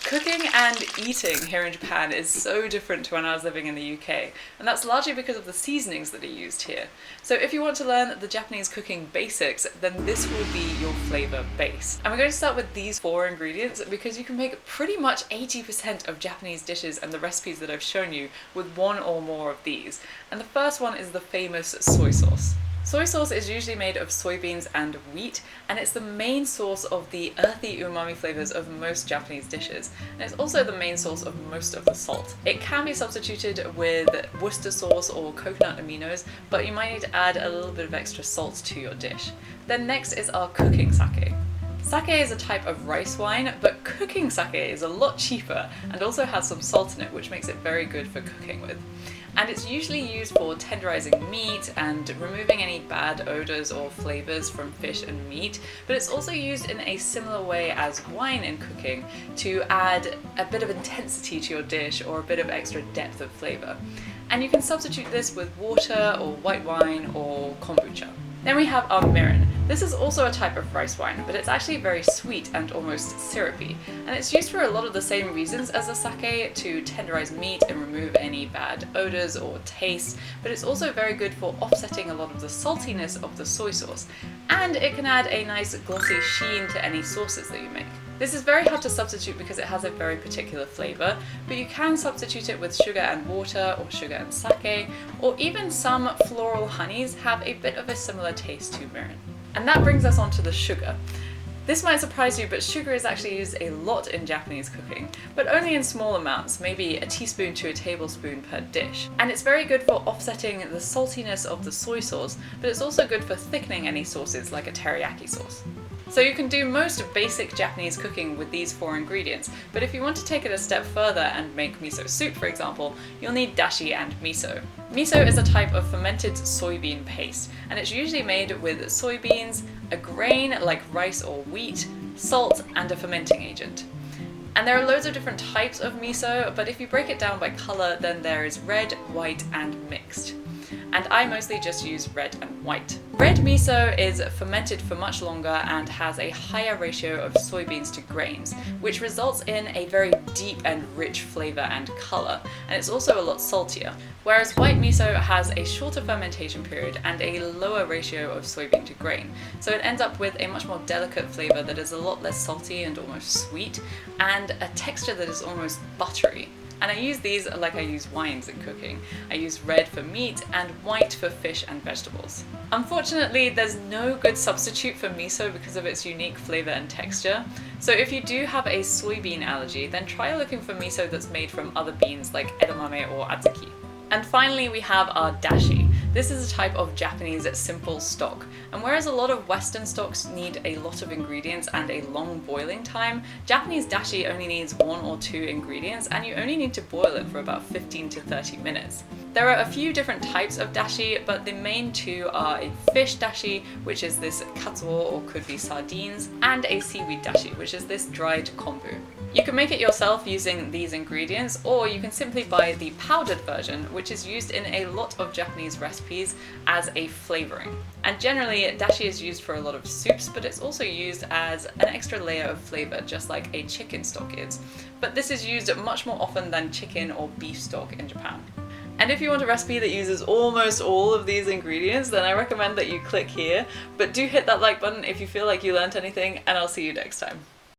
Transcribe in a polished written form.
Cooking and eating here in Japan is so different to when I was living in the UK, and that's largely because of the seasonings that are used here. So if you want to learn the Japanese cooking basics, then this will be your flavor base. And we're going to start with these 4 ingredients because you can make pretty much 80% of Japanese dishes and the recipes that I've shown you with 1 or more of these. And the first one is the famous soy sauce. Soy sauce is usually made of soybeans and wheat, and it's the main source of the earthy umami flavors of most Japanese dishes, and it's also the main source of most of the salt. It can be substituted with Worcester sauce or coconut aminos, but you might need to add a little bit of extra salt to your dish. Then next is our cooking sake. Sake is a type of rice wine, but cooking sake is a lot cheaper and also has some salt in it, which makes it very good for cooking with. And it's usually used for tenderizing meat and removing any bad odors or flavors from fish and meat, but it's also used in a similar way as wine in cooking to add a bit of intensity to your dish or a bit of extra depth of flavor. And you can substitute this with water or white wine or kombucha. Then we have our mirin. This is also a type of rice wine, but it's actually very sweet and almost syrupy, and it's used for a lot of the same reasons as the sake, to tenderize meat and remove any bad odors or taste, but it's also very good for offsetting a lot of the saltiness of the soy sauce, and it can add a nice glossy sheen to any sauces that you make. This is very hard to substitute because it has a very particular flavor, but you can substitute it with sugar and water or sugar and sake, or even some floral honeys have a bit of a similar taste to mirin. And that brings us on to the sugar. This might surprise you, but sugar is actually used a lot in Japanese cooking, but only in small amounts, maybe a teaspoon to a tablespoon per dish. And it's very good for offsetting the saltiness of the soy sauce, but it's also good for thickening any sauces like a teriyaki sauce. So you can do most basic Japanese cooking with these 4 ingredients, but if you want to take it a step further and make miso soup, for example, you'll need dashi and miso. Miso is a type of fermented soybean paste, and it's usually made with soybeans, a grain like rice or wheat, salt, and a fermenting agent. And there are loads of different types of miso, but if you break it down by color, then there is red, white, and mixed. And I mostly just use red and white. Red miso is fermented for much longer and has a higher ratio of soybeans to grains, which results in a very deep and rich flavor and color, and it's also a lot saltier. Whereas white miso has a shorter fermentation period and a lower ratio of soybean to grain, so it ends up with a much more delicate flavor that is a lot less salty and almost sweet, and a texture that is almost buttery. And I use these like I use wines in cooking. I use red for meat and white for fish and vegetables. Unfortunately, there's no good substitute for miso because of its unique flavor and texture. So if you do have a soybean allergy, then try looking for miso that's made from other beans like edamame or adzuki. And finally, we have our dashi. This is a type of Japanese simple stock, and whereas a lot of Western stocks need a lot of ingredients and a long boiling time, Japanese dashi only needs 1 or 2 ingredients, and you only need to boil it for about 15 to 30 minutes. There are a few different types of dashi, but the main 2 are a fish dashi, which is this katsuo or could be sardines, and a seaweed dashi, which is this dried kombu. You can make it yourself using these ingredients, or you can simply buy the powdered version, which is used in a lot of Japanese recipes as a flavoring. And generally, dashi is used for a lot of soups, but it's also used as an extra layer of flavor, just like a chicken stock is. But this is used much more often than chicken or beef stock in Japan. And if you want a recipe that uses almost all of these ingredients, then I recommend that you click here. But do hit that like button if you feel like you learned anything, and I'll see you next time.